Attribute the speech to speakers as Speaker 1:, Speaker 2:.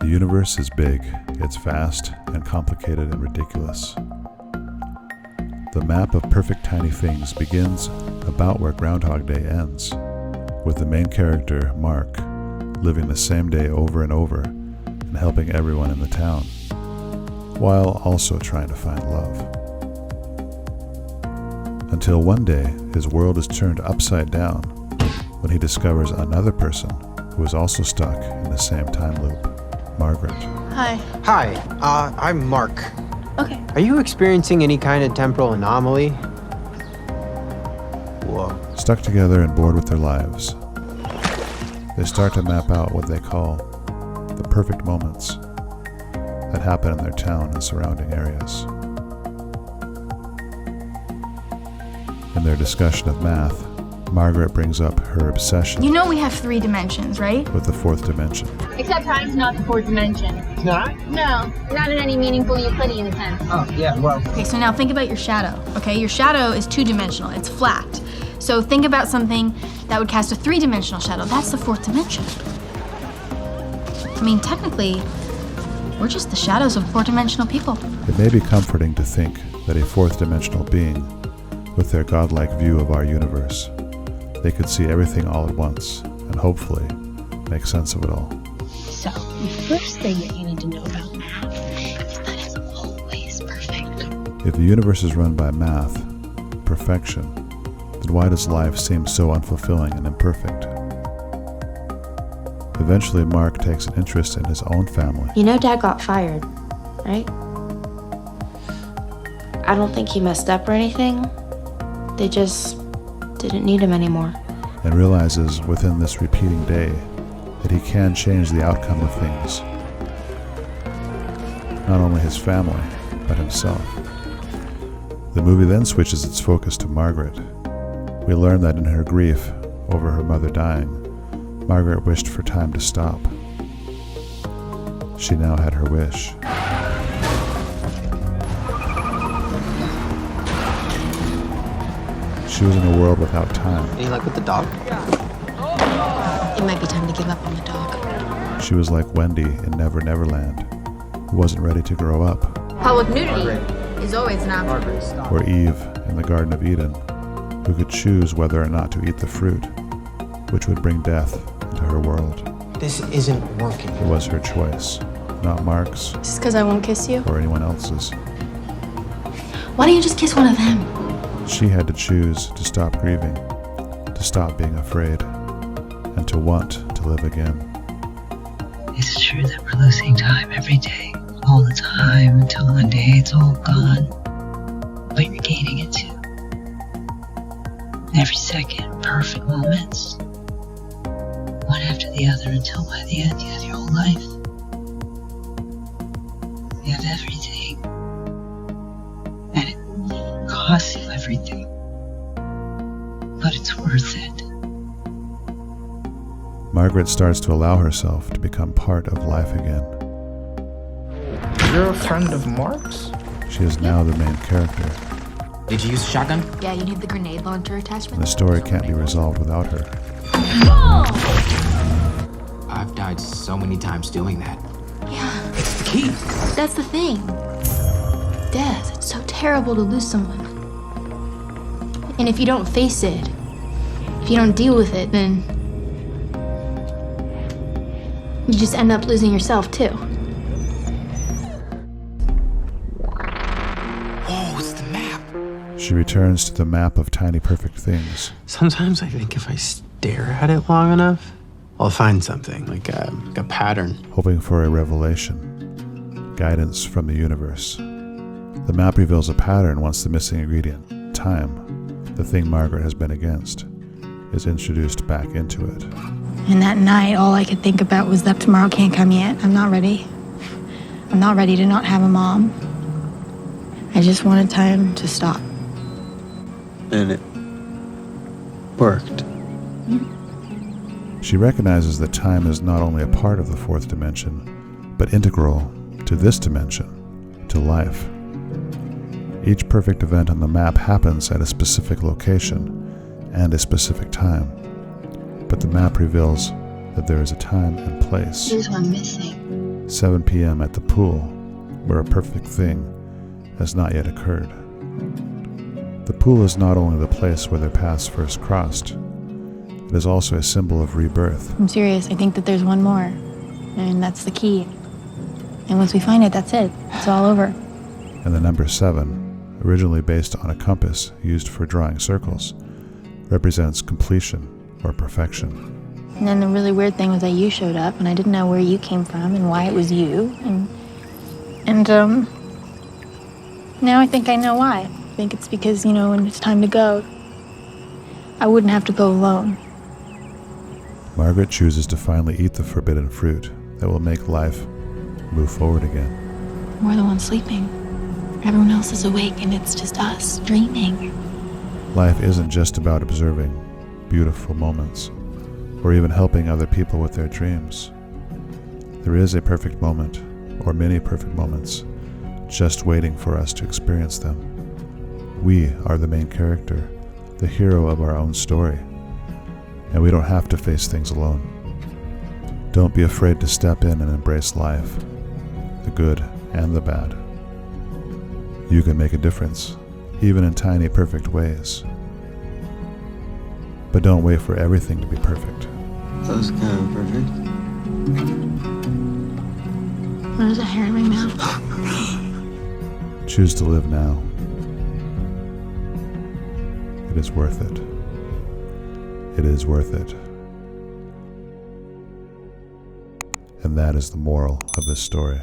Speaker 1: The universe is big, it's vast and complicated and ridiculous. The map of perfect tiny things begins about where Groundhog Day ends, with the main character, Mark, living the same day over and over and helping everyone in the town, while also trying to find love. Until one day, his world is turned upside down when he discovers another person who is also stuck in the same time loop, Margaret.
Speaker 2: Hi.
Speaker 3: Hi, I'm Mark.
Speaker 2: Okay.
Speaker 3: Are you experiencing any kind of temporal anomaly? Whoa.
Speaker 1: Stuck together and bored with their lives, they start to map out what they call the perfect moments that happen in their town and surrounding areas. In their discussion of math, Margaret brings up her obsession
Speaker 2: You know we have 3 dimensions, right?
Speaker 1: with the 4th dimension.
Speaker 4: Except time's not the 4th dimension.
Speaker 3: It's not?
Speaker 4: No, not in any meaningful Euclidean sense.
Speaker 3: Oh, yeah, well.
Speaker 2: Okay, so now think about your shadow, okay? Your shadow is 2-dimensional, it's flat. So think about something that would cast a 3-dimensional shadow. That's the 4th dimension. I mean, technically, we're just the shadows of 4-dimensional people.
Speaker 1: It may be comforting to think that a 4th dimensional being, with their godlike view of our universe, they could see everything all at once and hopefully make sense of it all.
Speaker 4: So, the first thing that you need to know about math is that it's always perfect.
Speaker 1: If the universe is run by math, perfection, then why does life seem so unfulfilling and imperfect? Eventually, Mark takes an interest in his own family.
Speaker 5: You know Dad got fired, right? I don't think he messed up or anything. They just didn't need him anymore.
Speaker 1: And realizes within this repeating day that he can change the outcome of things. Not only his family, but himself. The movie then switches its focus to Margaret. We learn that in her grief over her mother dying, Margaret wished for time to stop. She now had her wish. She was in a world without time.
Speaker 3: Any luck with the dog?
Speaker 2: It might be time to give up on the dog.
Speaker 1: She was like Wendy in Never Neverland, who wasn't ready to grow up,
Speaker 2: Public nudity is always an option.
Speaker 3: Margaret, stop.
Speaker 1: or Eve in the Garden of Eden, who could choose whether or not to eat the fruit, which would bring death into her world.
Speaker 3: This isn't working.
Speaker 1: It was her choice, not Mark's
Speaker 2: Just because I won't kiss you?
Speaker 1: or anyone else's.
Speaker 2: Why don't you just kiss one of them?
Speaker 1: She had to choose to stop grieving, to stop being afraid, and to want to live again.
Speaker 6: It's true that we're losing time every day, all the time, until one day it's all gone. But you're gaining it too. Every second, perfect moments. One after the other, until by the end you have your whole life. You have everything. And it costs you everything. But it's worth it.
Speaker 1: Margaret starts to allow herself to become part of life again.
Speaker 7: You're a friend of Mark's?
Speaker 1: She is now the main character,
Speaker 7: Did you use a shotgun?
Speaker 2: Yeah, you need the grenade launcher
Speaker 1: and
Speaker 2: attachment.
Speaker 1: the story can't be resolved without her.
Speaker 7: I've died so many times doing that.
Speaker 2: Yeah,
Speaker 7: It's the key.
Speaker 2: that's the thing. Death, it's so terrible to lose someone. And if you don't face it, if you don't deal with it, then you just end up losing yourself too.
Speaker 7: Whoa, it's the map.
Speaker 1: She returns to the map of tiny perfect things,
Speaker 3: Sometimes I think if I stare at it long enough, I'll find something, like a pattern.
Speaker 1: hoping for a revelation, guidance from the universe. The map reveals a pattern once the missing ingredient, time, the thing Margaret has been against, is introduced back into it.
Speaker 8: And that night, all I could think about was that tomorrow can't come yet. I'm not ready. I'm not ready to not have a mom. I just wanted time to stop.
Speaker 3: And it worked.
Speaker 1: She recognizes that time is not only a part of the 4th dimension, but integral to this dimension, to life. Each perfect event on the map happens at a specific location and a specific time, but the map reveals that there is a time and place.
Speaker 4: Here's one missing.
Speaker 1: 7 p.m. at the pool, where a perfect thing has not yet occurred. The pool is not only the place where their paths first crossed, it is also a symbol of rebirth.
Speaker 8: I'm serious. I think that there's one more. And that's the key. And once we find it, that's it. It's all over.
Speaker 1: And the number 7, originally based on a compass used for drawing circles, represents completion or perfection.
Speaker 8: And then the really weird thing was that you showed up, and I didn't know where you came from and why it was you. And now I think I know why. I think it's because, when it's time to go, I wouldn't have to go alone.
Speaker 1: Margaret chooses to finally eat the forbidden fruit that will make life move forward again.
Speaker 8: We're the ones sleeping. Everyone else is awake, and it's just us dreaming.
Speaker 1: Life isn't just about observing beautiful moments or even helping other people with their dreams. There is a perfect moment, or many perfect moments, just waiting for us to experience them. We are the main character, the hero of our own story, and we don't have to face things alone. Don't be afraid to step in and embrace life, the good and the bad. You can make a difference, even in tiny, perfect ways. But don't wait for everything to be perfect.
Speaker 3: That was kind of perfect.
Speaker 8: There's a hair in my mouth.
Speaker 1: Choose to live now. It is worth it. It is worth it. And that is the moral of this story.